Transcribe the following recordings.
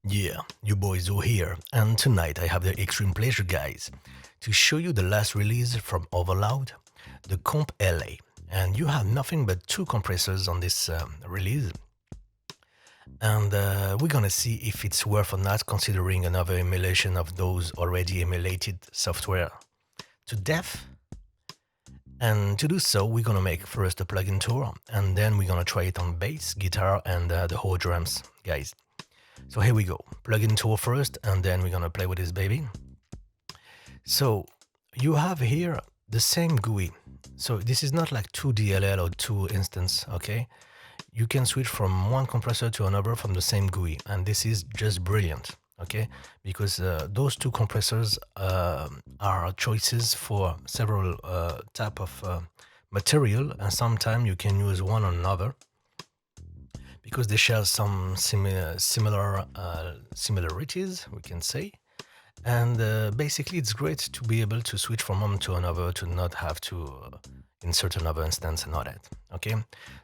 Yeah, you boys are here, and tonight I have the extreme pleasure, guys, to show you the last release from Overloud, the Comp LA. And you have nothing but two compressors on this release, and we're gonna see if it's worth or not considering another emulation of those already emulated software to death. And to do so, we're gonna make first a plugin tour, and then we're gonna try it on bass, guitar, and the whole drums, guys. So here we go, plugin tour first, and then we're gonna play with this baby. So you have here the same GUI. So this is not like two DLL or two instance, okay? You can switch from one compressor to another from the same GUI, and this is just brilliant, okay? Because those two compressors are choices for several type of material, and sometimes you can use one or another because they share some similarities, we can say. And basically, it's great to be able to switch from one to another, to not have to insert another instance and all that. Okay,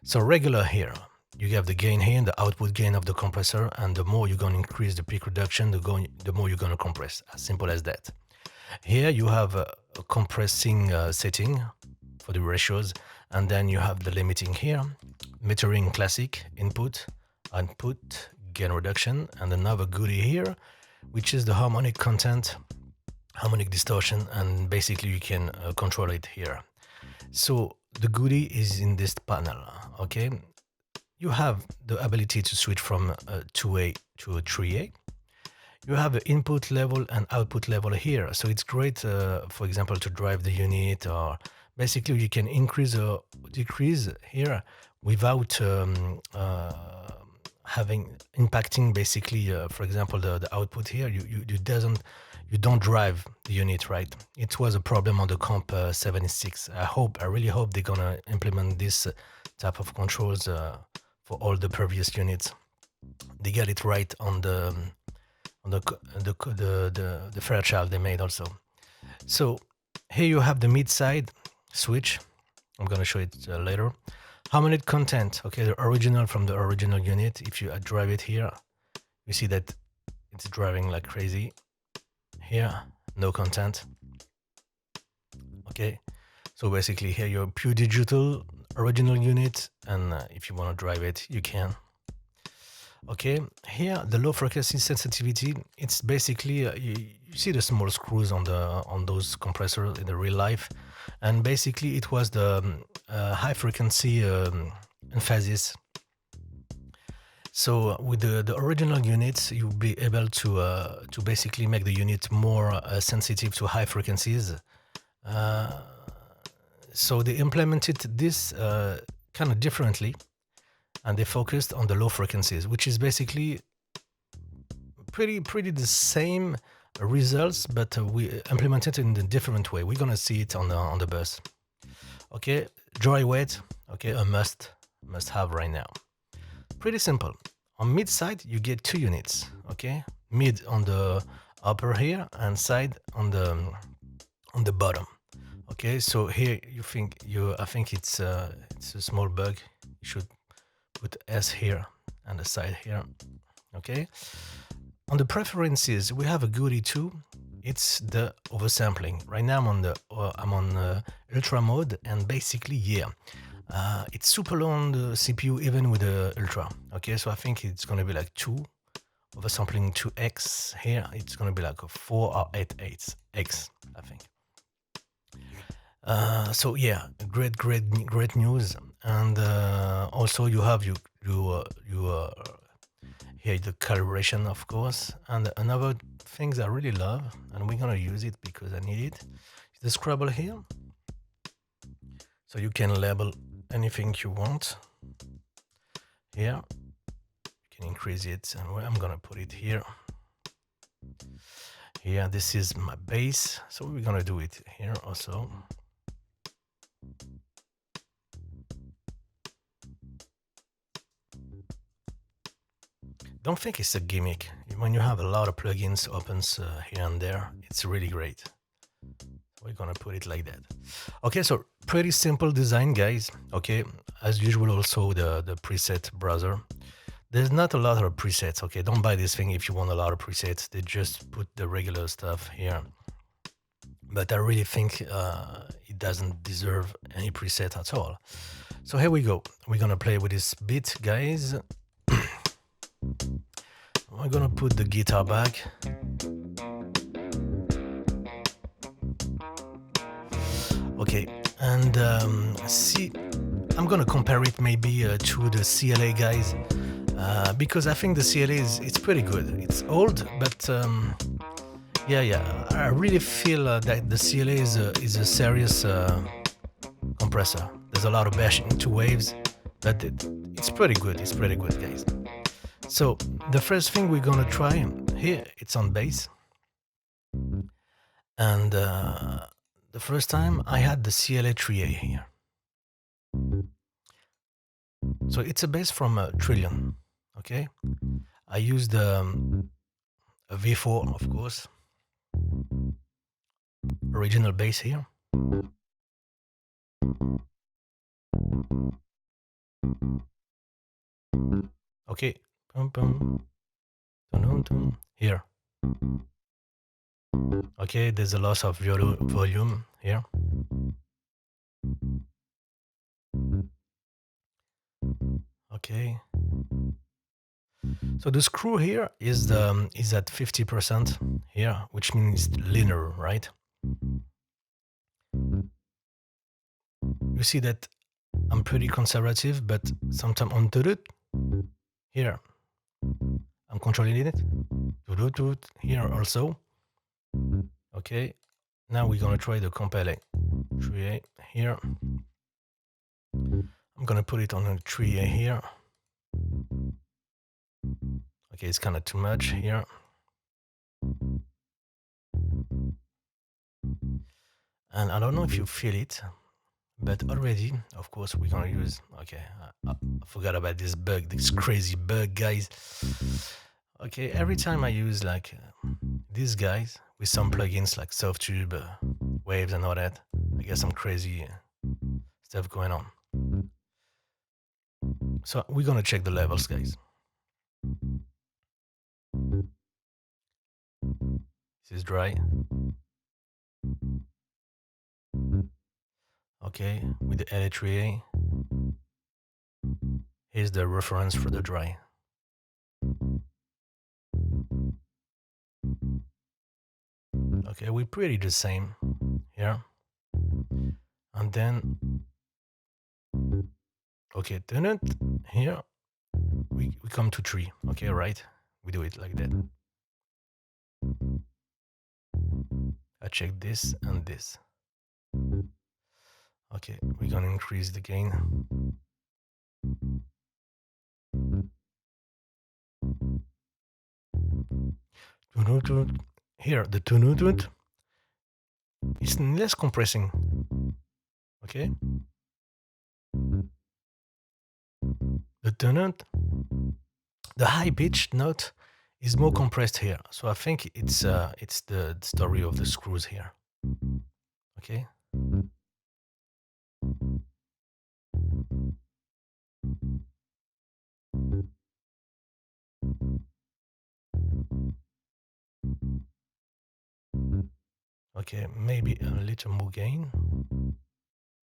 so regular here, you have the gain here and the output gain of the compressor, and the more you're going to increase the peak reduction, the more you're going to compress. As simple as that. Here you have a compressing setting for the ratios, and then you have the limiting here, metering classic, input, output, gain reduction, and another goodie here, which is the harmonic content, harmonic distortion, and basically you can control it here. So the goodie is in this panel, okay? You have the ability to switch from a 2A to a 3A. You have an input level and output level here. So it's great, for example, to drive the unit, or basically you can increase or decrease here without impacting basically, for example, the output here. You don't drive the unit, right? It was a problem on the Comp 76. I really hope they're gonna implement this type of controls for all the previous units. They got it right on the Fairchild they made also. So here you have the mid side switch. I'm gonna show it later. Harmonic content, okay, the original from the original unit. If you drive it here, you see that it's driving like crazy. Here, no content. Okay, so basically here you're pure digital original unit, and if you want to drive it, you can. Okay, here the low frequency sensitivity. It's basically you see the small screws on those compressors in the real life, and basically it was the high frequency emphasis. So with the original units, you'll be able to basically make the unit more sensitive to high frequencies. So they implemented this kind of differently, and they focused on the low frequencies, which is basically pretty the same results, but we implemented it in a different way. We're gonna see it on the bus. Okay, dry wet. Okay, a must have right now. Pretty simple. On mid side, you get two units. Okay, mid on the upper here and side on the bottom. Okay, so here I think it's a small bug. You should put S here and the side here. Okay, on the preferences we have a goodie too. It's the oversampling. Right now I'm on ultra mode, and basically it's super low on the CPU even with the ultra. Okay, so I think it's gonna be like 2 oversampling 2x. Here it's gonna be like a 4 or 8x, I think. So yeah, great news. And also you have here the calibration, of course. And another things I really love, and we're gonna use it because I need it, is the Scrabble here. So you can label anything you want. Here you can increase it, and I'm gonna put it here. Here, this is my bass, so we're gonna do it here also. Don't think it's a gimmick. When you have a lot of plugins opens here and there, it's really great. We're gonna put it like that. Okay, so pretty simple design, guys. Okay, as usual, also the preset browser. There's not a lot of presets, okay? Don't buy this thing if you want a lot of presets. They just put the regular stuff here. But I really think it doesn't deserve any preset at all. So here we go. We're gonna play with this beat, guys. I'm gonna put the guitar back. Okay, and see, I'm gonna compare it maybe to the CLA, guys, because I think the CLA it's pretty good. It's old, but yeah, I really feel that the CLA is a serious compressor. There's a lot of bashing to waves, but it's pretty good. It's pretty good, guys. So the first thing we're gonna try here, it's on bass, and the first time I had the CLA 3A here. So it's a bass from Trillion, okay? I used a V4, of course, original bass here. Okay, here. Okay, there's a loss of volume here. Okay. So the screw here is at 50% here, which means linear, right? You see that I'm pretty conservative, but sometimes on it here, I'm controlling it. Here also. Okay. Now we're gonna try the Comp LA 3A here. I'm gonna put it on a 3A here. Okay, it's kind of too much here. And I don't know if you feel it, but already, of course, we're gonna use, okay, I forgot about this bug, this crazy bug, guys. Okay, every time I use like these guys with some plugins like Softtube, Waves and all that, I get some crazy stuff going on. So we're gonna check the levels, guys. This is dry. Okay, with the LA3A. Here's the reference for the dry. Okay, we're pretty the same here. And then, okay, here, we come to 3. Okay, right? We do it like that. I check this and this. Okay, we're gonna increase the gain. Here, the tunut is less compressing. Okay? The tunut, the high pitched note is more compressed here. So I think it's the story of the screws here. Okay? Okay, maybe a little more gain.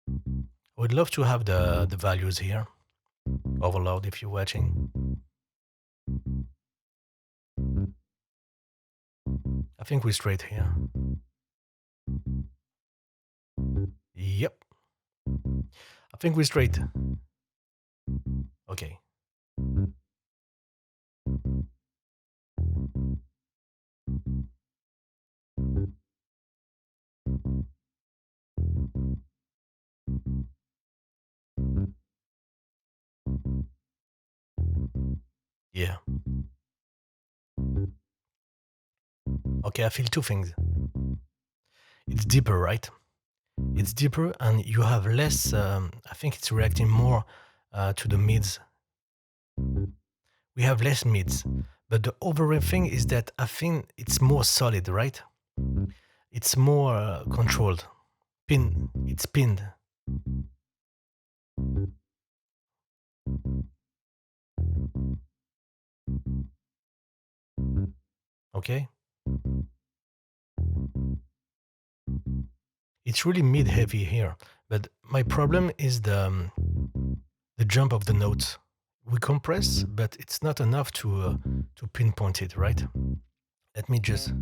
I would love to have the values here. Overloud if you're watching. I think we're straight here. Yep. I think we're straight. Okay. Yeah. Okay, I feel two things. It's deeper, right? It's deeper and you have less, I think it's reacting more to the mids. We have less mids. But the overall thing is that I think it's more solid, right? It's more controlled. It's pinned. Okay, it's really mid-heavy here, but my problem is the jump of the notes. We compress, but it's not enough to pinpoint it, right? Let me just.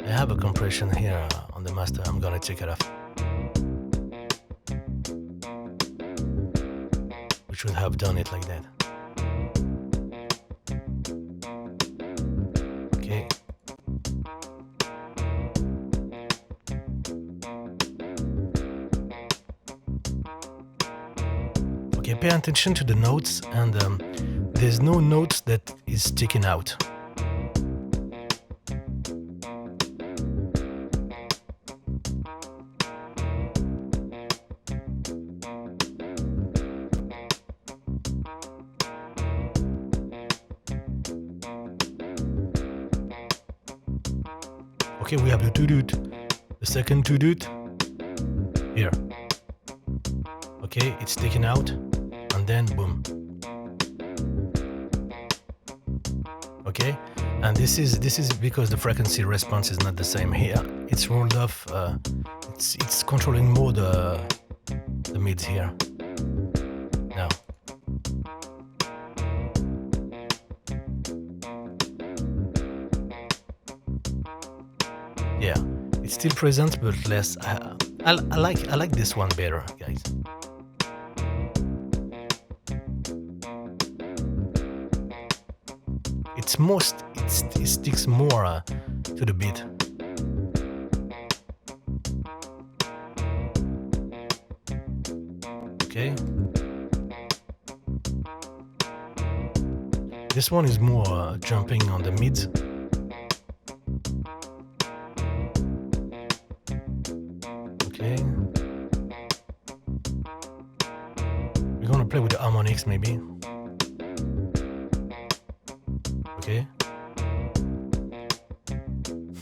I have a compression here on the master. I'm gonna take it off. We should have done it like that. Okay. Okay, pay attention to the notes, and there's no note that is sticking out. Okay, we have the toot, the second toot here. Okay, it's sticking out, and then boom. Okay, and this is because the frequency response is not the same here. It's rolled off. It's controlling more the mids here. Now. Yeah, it's still present but less. I like this one better, guys. It sticks more to the beat. Okay. This one is more jumping on the mids. Okay. We're gonna play with the harmonics maybe. Okay.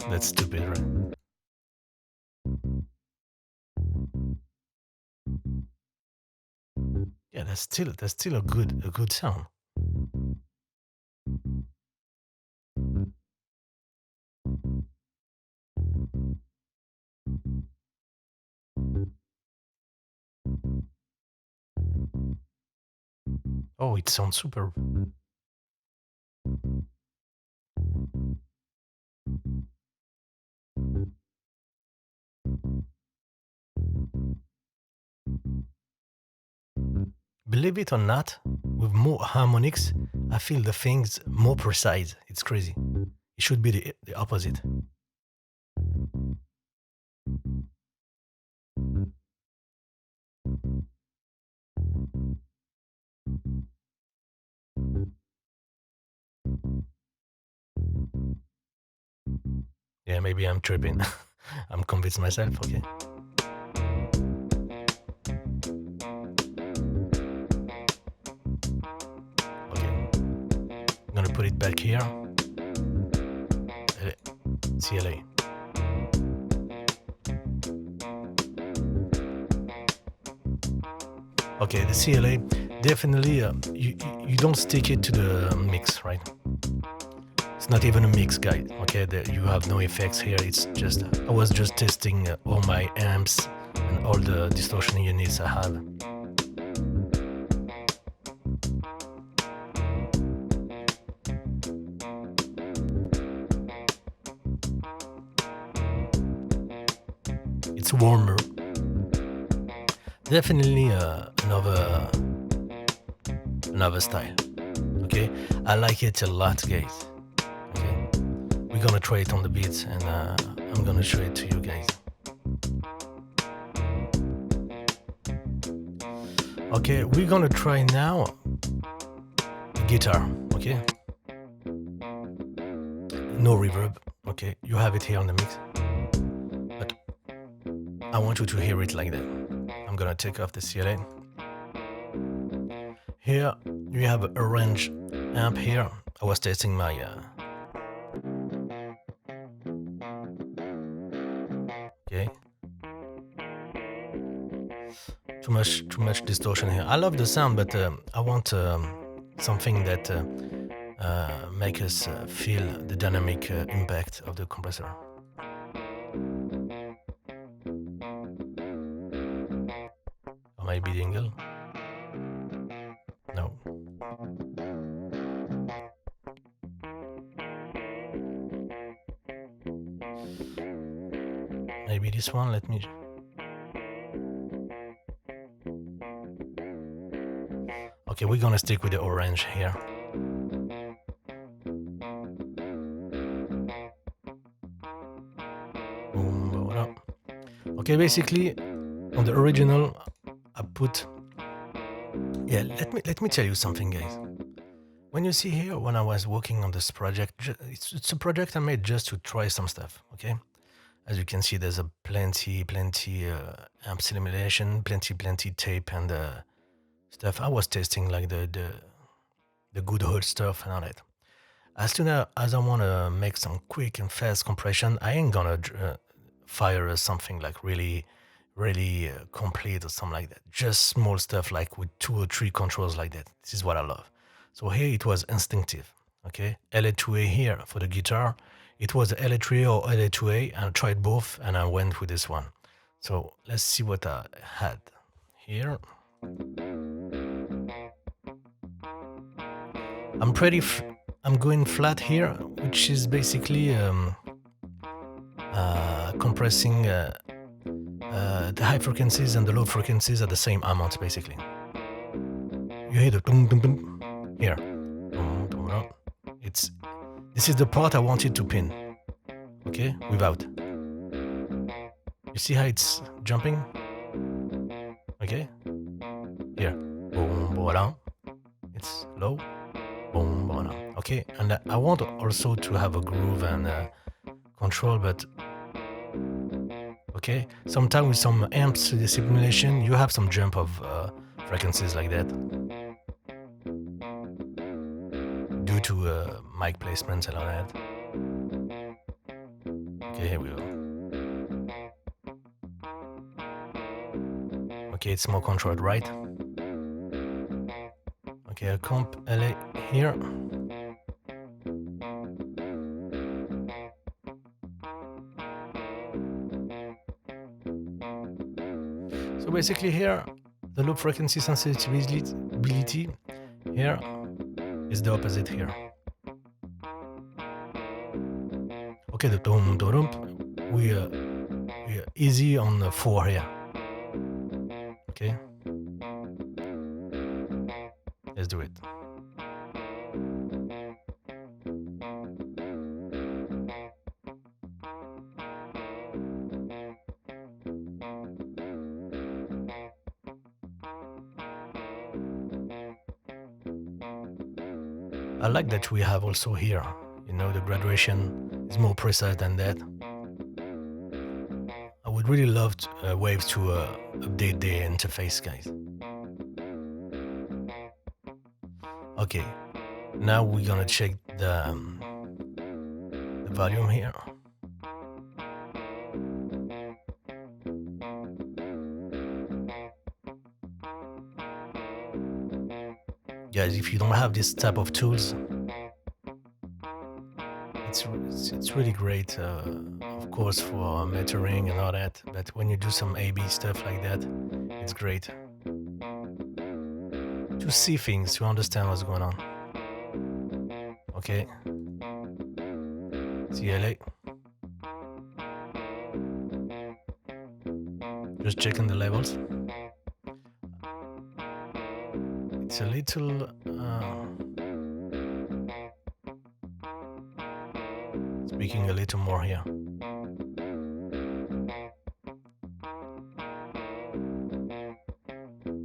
That's stupid, right? Yeah, that's still a good sound. Oh, it sounds super. Believe it or not, with more harmonics, I feel the things more precise. It's crazy. It should be the opposite. Yeah, maybe I'm tripping. I'm convinced myself, okay. Okay. I'm gonna put it back here. CLA. Okay, the CLA, definitely you don't stick it to the mix, right? It's not even a mix, guys. Okay, you have no effects here. It's just I was just testing all my amps and all the distortion units I have. It's warmer. Definitely another style. Okay, I like it a lot, guys. Okay, we're gonna try it on the beats, and I'm gonna show it to you guys. Okay, we're gonna try now guitar. Okay, no reverb. Okay, you have it here on the mix, but I want you to hear it like that. I'm gonna take off the CLA. Here you have a range amp here. I was testing my okay. too much distortion here. I love the sound, but I want something that make us feel the dynamic impact of the compressor. Or maybe the angle? No. Maybe this one, let me... Okay, we're gonna stick with the orange here. Boom, okay, basically, on the original, I put... Yeah, let me tell you something, guys. When you see here, when I was working on this project, it's a project I made just to try some stuff, okay? As you can see, there's a plenty amp simulation, plenty tape and stuff. I was testing like the good old stuff and all that. As soon as I want to make some quick and fast compression, I ain't gonna fire something like really complete or something like that. Just small stuff like with 2 or 3 controls like that. This is what I love. So here it was instinctive, okay? LA2A here for the guitar. It was LA3A or LA2A, and I tried both, and I went with this one. So let's see what I had here. I'm going flat here, which is basically compressing the high frequencies and the low frequencies at the same amount, basically. You hear the dum dum dum here. This is the part I wanted to pin. Okay, without. You see how it's jumping? Okay. Here. Boom, voila. It's low. Boom, voila. Okay, and I want also to have a groove and control, but okay. Sometimes with some amps simulation, you have some jump of frequencies like that due to mic placements and all that. Okay, here we go. Okay, it's more controlled, right? Okay, a comp LA here. So basically here, the low frequency sensitivity here is the opposite here. Okay, the dum dum, we are easy on the 4 here. Okay, let's do it. I like that we have also here, you know, the graduation is more precise than that. I would really love Waves to update their interface, guys. Okay, now we're gonna check the volume here. Guys, if you don't have this type of tools, it's really great, of course, for metering and all that, but when you do some A/B stuff like that, it's great to see things, to understand what's going on. Okay, CLA, just checking the levels. It's a little speaking a little more here.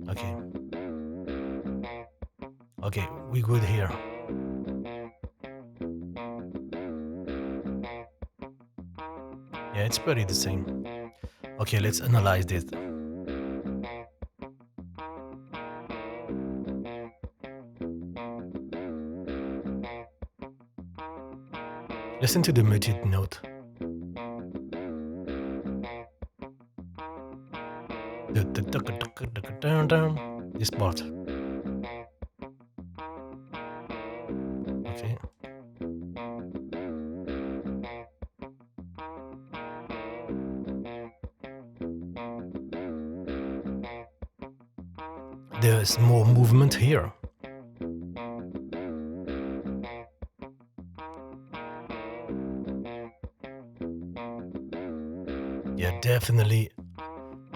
Okay. Okay, we good here. Yeah, it's pretty the same. Okay, let's analyze this. Listen to the muted note. The This part. Okay. There's more movement here. Yeah, definitely.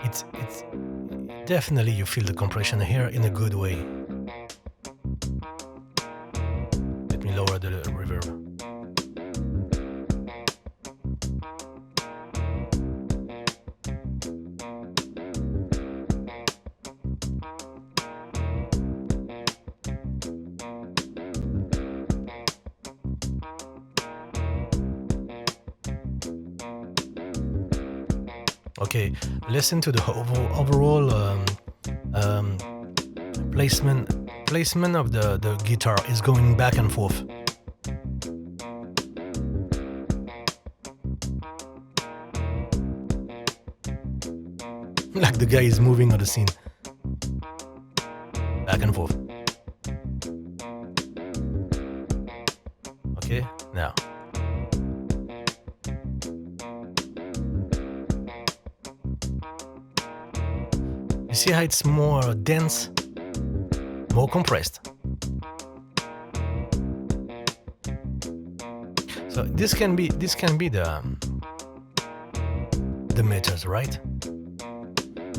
It's definitely you feel the compression here in a good way. Let me lower the reverb. Okay, listen to the overall placement of the guitar is going back and forth. Like the guy is moving on the scene. Back and forth. Okay, now. You see how it's more dense, more compressed. So this can be the meters, right?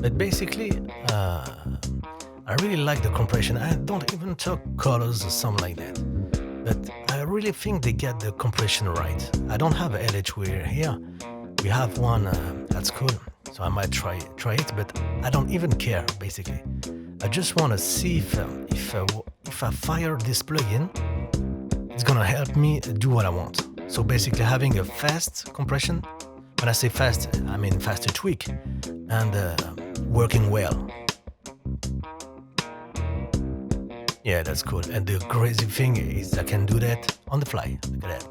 But basically, I really like the compression. I don't even talk colors or something like that. But I really think they get the compression right. I don't have a LH here. We have one that's cool. So I might try it, but I don't even care, basically. I just want to see if I fire this plugin, it's gonna help me do what I want. So basically having a fast compression, when I say fast, I mean faster tweak, and working well. Yeah, that's cool. And the crazy thing is I can do that on the fly. Look at that.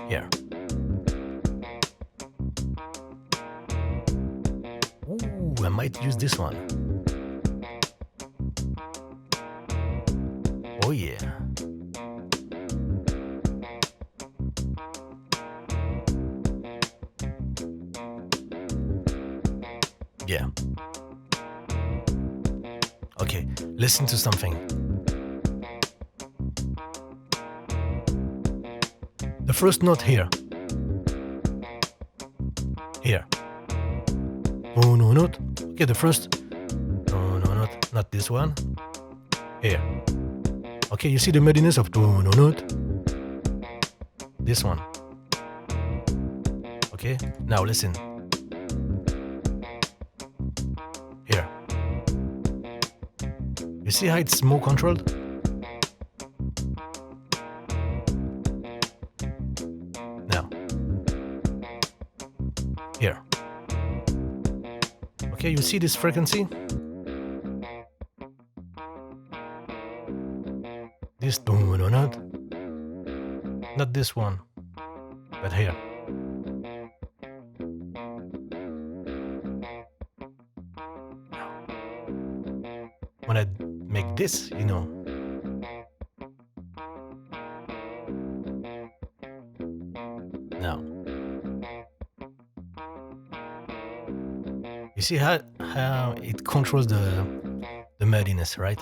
Here. Ooh, I might use this one. Oh yeah. Yeah. Okay, listen to something. The first note here. Here. Oh no note. Okay, the first. Oh no note. Not this one. Here. Okay, you see the muddiness of oh no note. This one. Okay, now listen. Here. You see how it's more controlled? Now. Here. Okay, you see this frequency? This not. Not this one, but here. When I make this, you know. Now. You see how it controls the muddiness, right?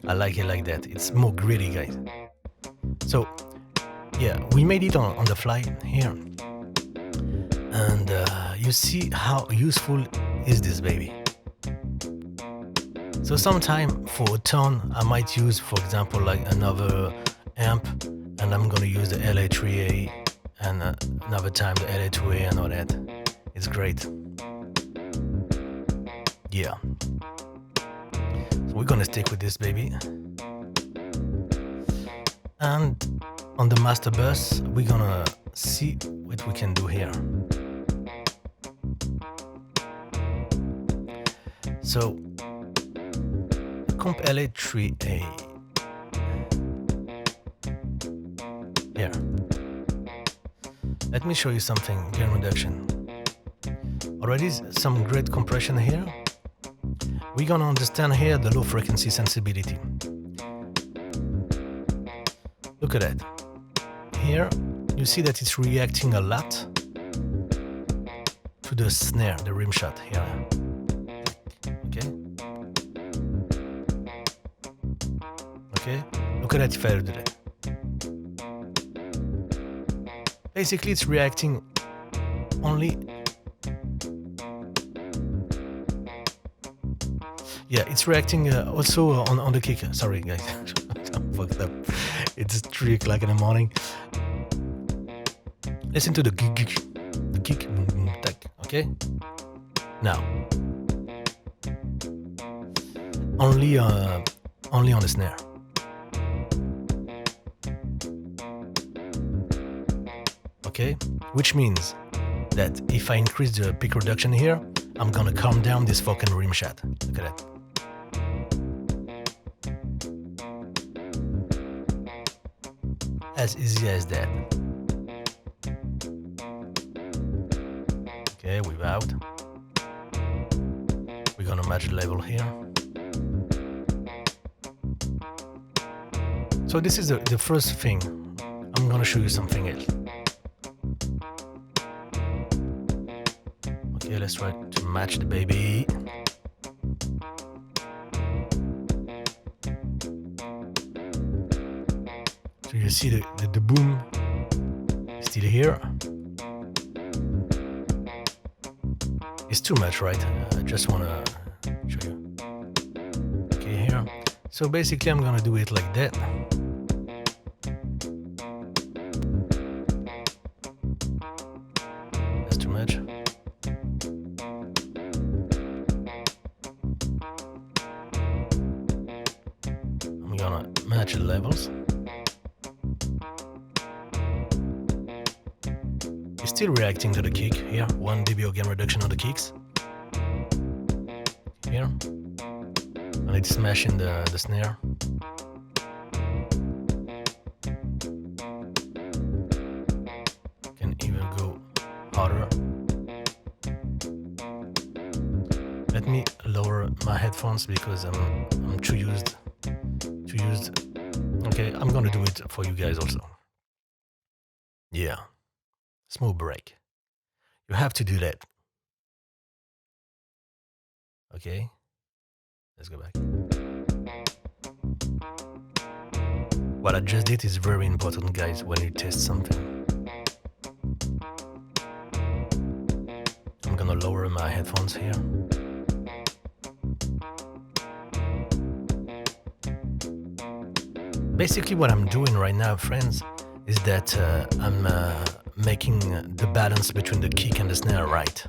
I like it like that. It's more gritty, guys. So, yeah, we made it on the fly here. And you see how useful is this baby. So sometime for a tone, I might use, for example, like another amp, and I'm gonna use the LA3A, and another time the LA2A and all that. It's great. Yeah. So we're gonna stick with this baby. And on the master bus, we're gonna see what we can do here. So, Comp LA3A. Here. Let me show you something, gain reduction. Already some great compression here. We're gonna understand here the low frequency sensibility. Look at that. Here, you see that it's reacting a lot to the snare, the rim shot here. Okay? Okay? Look at that if I do that. Basically, it's reacting only... Yeah, it's reacting also on the kick. Sorry, guys. I'm fucked up. It's 3 o'clock in the morning. Listen to the kick. The kick. Okay? Now. Only on the snare. Okay? Which means that if I increase the peak reduction here, I'm gonna calm down this fucking rim shot. Look at that. As easy as that. Okay, without. We're gonna match the level here. So this is the first thing. I'm gonna show you something else. Okay, let's try to match the baby. So you see the boom is still here. It's too much, right? I just wanna show you. Okay, here. So basically I'm gonna do it like that. That's too much. I'm gonna match the levels. It's still reacting to the kick here. 1 dB gain reduction on the kicks. Here. And it's smashing the snare. Can even go harder. Let me lower my headphones because I'm too used. Okay, I'm gonna do it for you guys also. Yeah. Small break. You have to do that. Okay. Let's go back. What I just did is very important, guys, when you test something. I'm gonna lower my headphones here. Basically what I'm doing right now, friends, is that I'm making the balance between the kick and the snare right.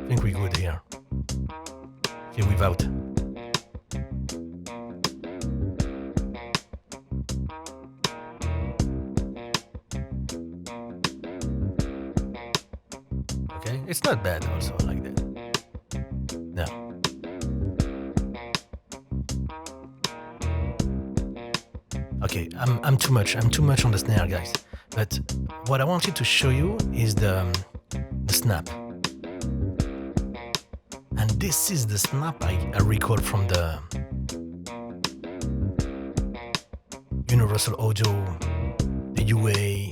I think we're good here. Here without. Okay, it's not bad also like that. No. Okay, I'm too much on the snare, guys. But what I wanted to show you is the snap. And this is the snap I record from the Universal Audio, the UA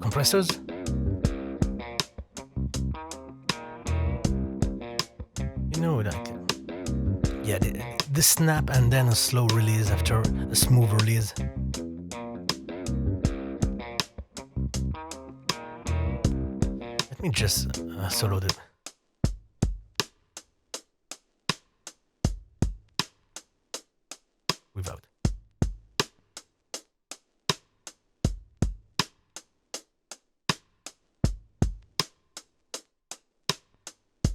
compressors. You know, like, yeah, the snap and then a slow release after a smooth release. Let me just solo it. Without.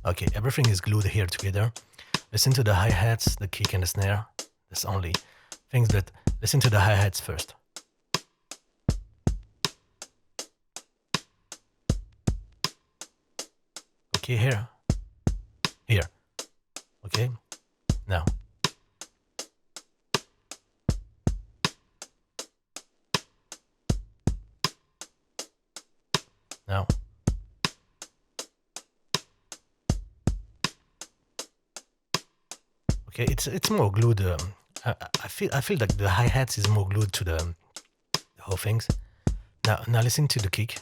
Okay, everything is glued here together. Listen to the hi-hats, the kick and the snare. That's only things that... Listen to the hi-hats first. Okay, here. Here. Okay, now. Now. Okay, it's more glued. I feel like the hi-hats is more glued to the whole things. Now listen to the kick.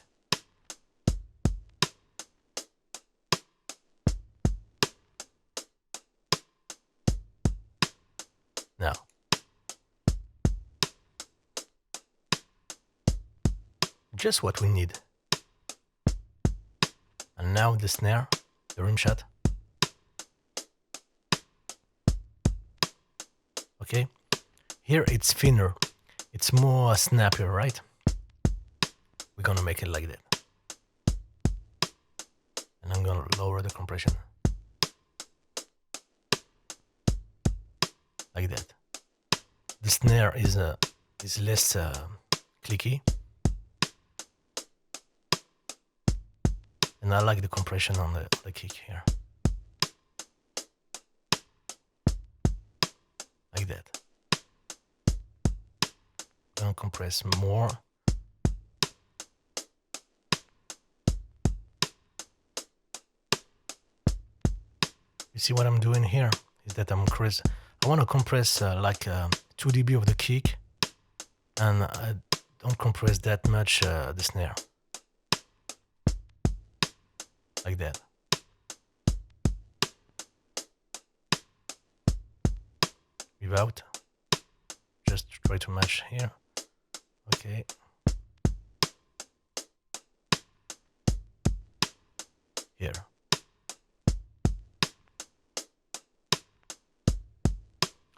Now. Just what we need. And now the snare, the rim shot. Okay, here it's thinner, it's more snappier, right? We're gonna make it like that. And I'm gonna lower the compression. Like that. The snare is less clicky. And I like the compression on the kick here. Like that. Gonna compress more. You see what I'm doing here is that I want to compress like 2 dB of the kick, and I don't compress that much the snare. Like that. Without. Just try to match here. Okay. Here.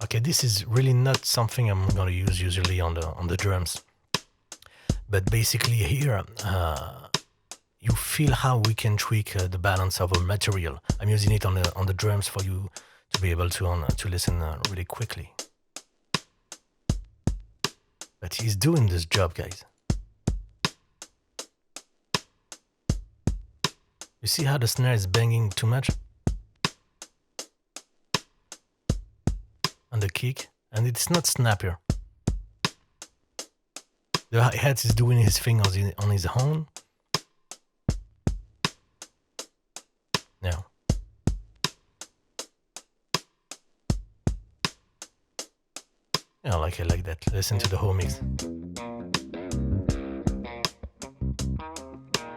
Okay, this is really not something I'm gonna use usually on the drums. But basically here, you feel how we can tweak the balance of a material. I'm using it on the drums for you to be able to listen really quickly. But he's doing this job, guys. You see how the snare is banging too much on the kick, and it's not snappier. The hi-hat is doing his thing on his own. Now. Yeah, I like it like that. Listen to the whole mix.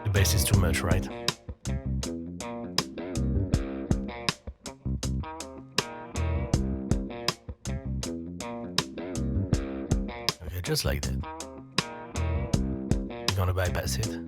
The bass is too much, right? Okay, just like that. We're gonna bypass it.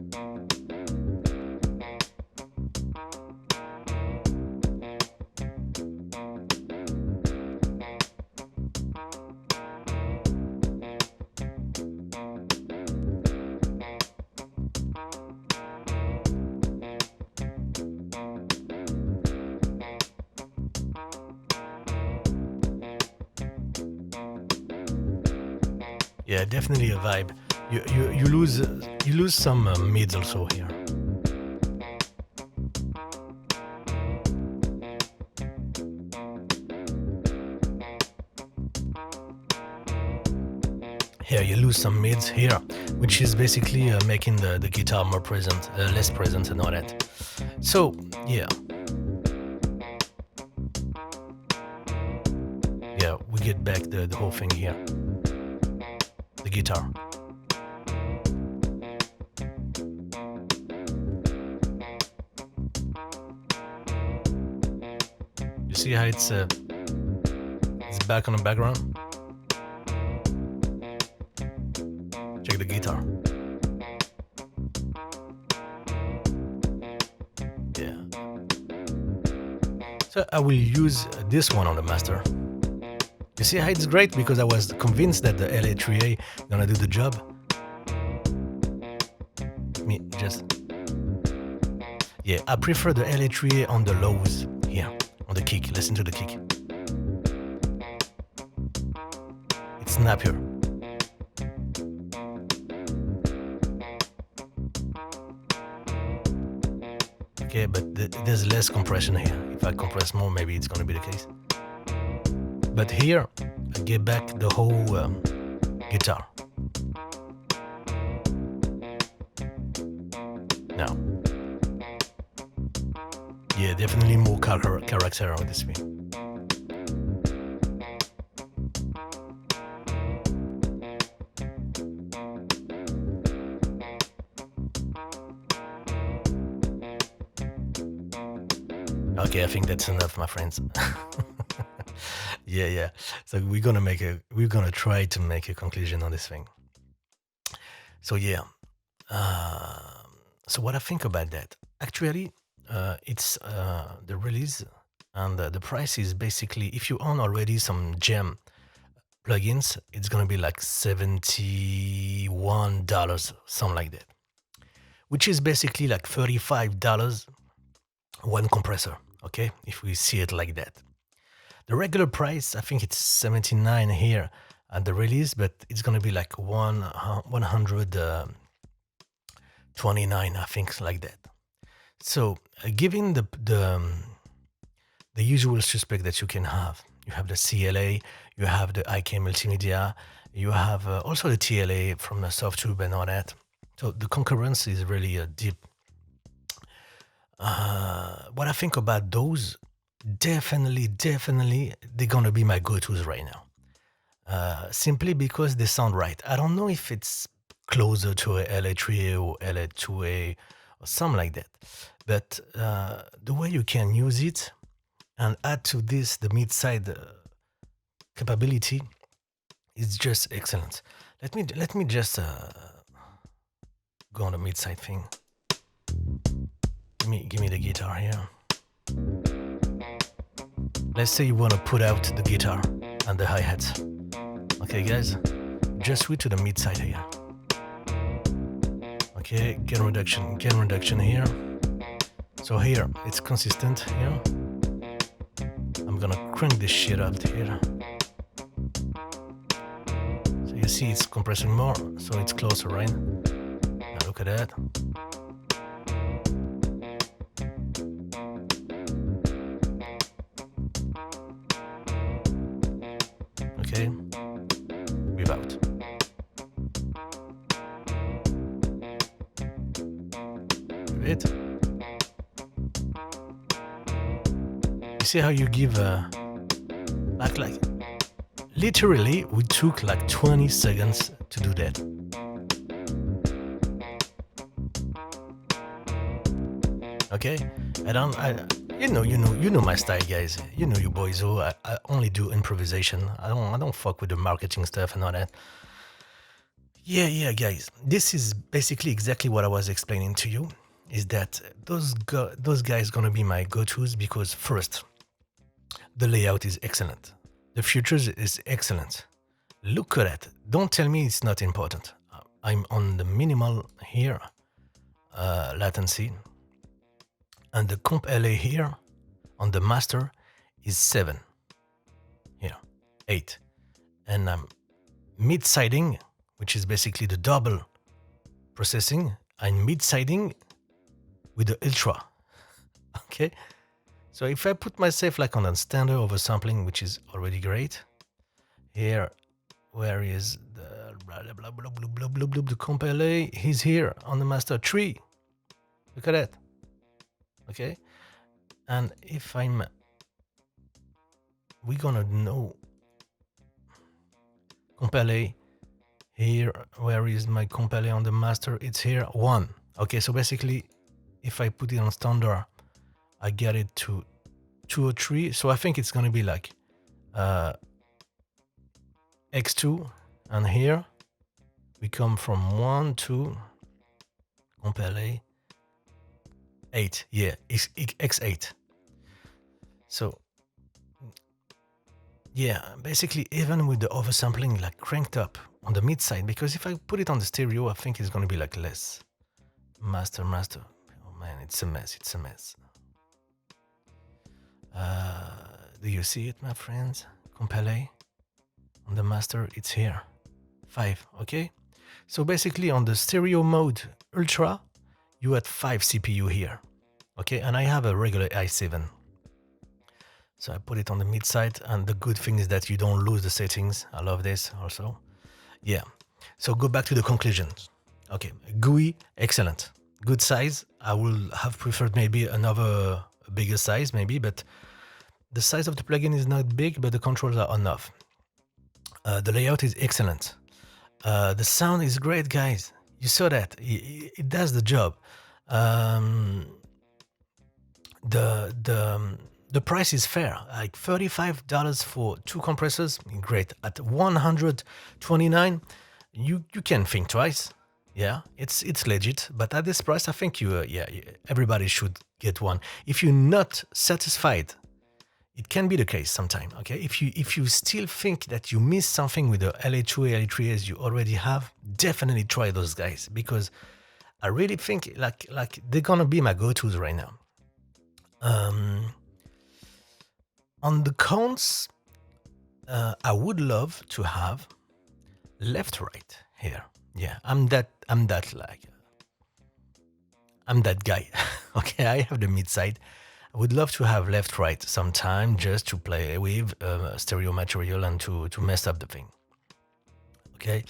Yeah, definitely a vibe. You lose some mids also here. Here you lose some mids here, which is basically making the guitar more present, less present and all that. So yeah, we get back the whole thing here. The guitar. You see how it's back on the background? Check the guitar. Yeah. So I will use this one on the master. You see how it's great? Because I was convinced that the LA3A gonna do the job. Yeah, I prefer the LA3A on the lows here, on the kick. Listen to the kick. It's snappier. Okay, but there's less compression here. If I compress more, maybe it's gonna be the case. But here, I get back the whole guitar. Now, yeah, definitely more character on this way. Okay, I think that's enough, my friends. Yeah. So we're gonna try to make a conclusion on this thing. So yeah. So what I think about that? Actually, it's the release and the price is basically, if you own already some gem plugins, it's gonna be like $71, something like that, which is basically like $35 one compressor. Okay, if we see it like that. The regular price, I think it's 79 here at the release, but it's gonna be like 129, I think, like that. So, given the usual suspect that you can have, you have the CLA, you have the IK Multimedia, you have also the TLA from the Softube and all that. So the concurrence is really deep. What I think about those, definitely, they're gonna be my go-tos right now. Simply because they sound right. I don't know if it's closer to a LA3A or LA2A or something like that, but the way you can use it and add to this the mid-side capability is just excellent. Let me just go on the mid-side thing. Give me the guitar here. Let's say you want to put out the guitar and the hi-hats. Okay, guys, just switch to the mid-side here. Okay, gain reduction here. So here, it's consistent here. I'm gonna crank this shit up here. So you see it's compressing more, so it's closer, right? Now look at that. Okay, without. It. You see how you give like literally we took like 20 seconds to do that. Okay, you know my style, guys. You know you boys. So I only do improvisation. I don't fuck with the marketing stuff and all that. Yeah, guys. This is basically exactly what I was explaining to you. Is that those guys gonna be my go-tos because first, the layout is excellent. The features is excellent. Look at that. Don't tell me it's not important. I'm on the minimal here, latency. And the comp LA here on the master is 7. Here, 8. And I'm mid-siding, which is basically the double processing. I'm mid-siding with the ultra. Okay? So if I put myself like on a standard oversampling, which is already great. Here, where is the the comp LA? He's here on the master 3. Look at that. Okay, and if we're gonna know comp LA here. Where is my comp LA on the master? It's here 1. Okay, so basically, if I put it on standard, I get it to 2 or 3. So I think it's gonna be like X2, and here we come from 1 to comp LA 8, yeah, X8. So yeah, basically even with the oversampling like cranked up on the mid side, because if I put it on the stereo, I think it's gonna be like less. Master. Oh man, it's a mess. Do you see it, my friends? Comp LA on the master, it's here 5. Okay, so basically on the stereo mode ultra, you had 5 CPU here. Okay, and I have a regular i7. So I put it on the mid side, and the good thing is that you don't lose the settings. I love this also. Yeah. So go back to the conclusions. Okay, GUI, excellent. good size. I will have preferred maybe another bigger size, maybe, but the size of the plugin is not big, but the controls are enough. The layout is excellent. The sound is great, guys. You saw that. It does the job. The price is fair, like $35 for 2 compressors. Great. At $129, you can think twice. Yeah, it's legit. But at this price, I think everybody should get one. If you're not satisfied, it can be the case sometime. Okay, if you still think that you missed something with the LA2A, LA3As you already have, definitely try those guys, because I really think like they're gonna be my go-tos right now. On the cons, I would love to have left right here. Yeah, I'm that guy. Okay, I have the mid side. I would love to have left right sometime, just to play with stereo material and to mess up the thing. Okay.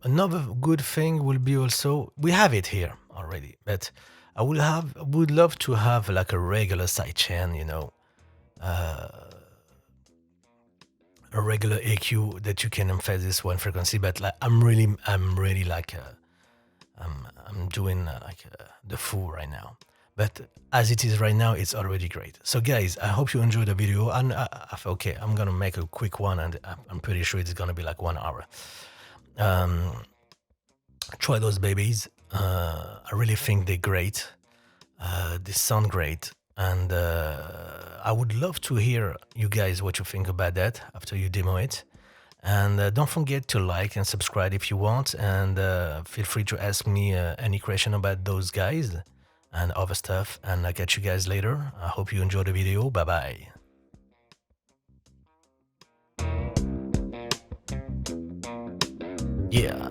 Another good thing will be also, we have it here already, but I would love to have like a regular sidechain, you know, a regular EQ that you can emphasize one frequency. But like I'm really like I'm doing the fool right now. But as it is right now, it's already great. So guys, I hope you enjoyed the video. And okay, I'm gonna make a quick one, and I'm pretty sure it's gonna be like 1 hour. Try those babies. I really think they're great. They sound great, and I would love to hear you guys what you think about that after you demo it. And don't forget to like and subscribe if you want, and feel free to ask me any question about those guys and other stuff, and I'll catch you guys later. I hope you enjoyed the video. Bye bye. Yeah.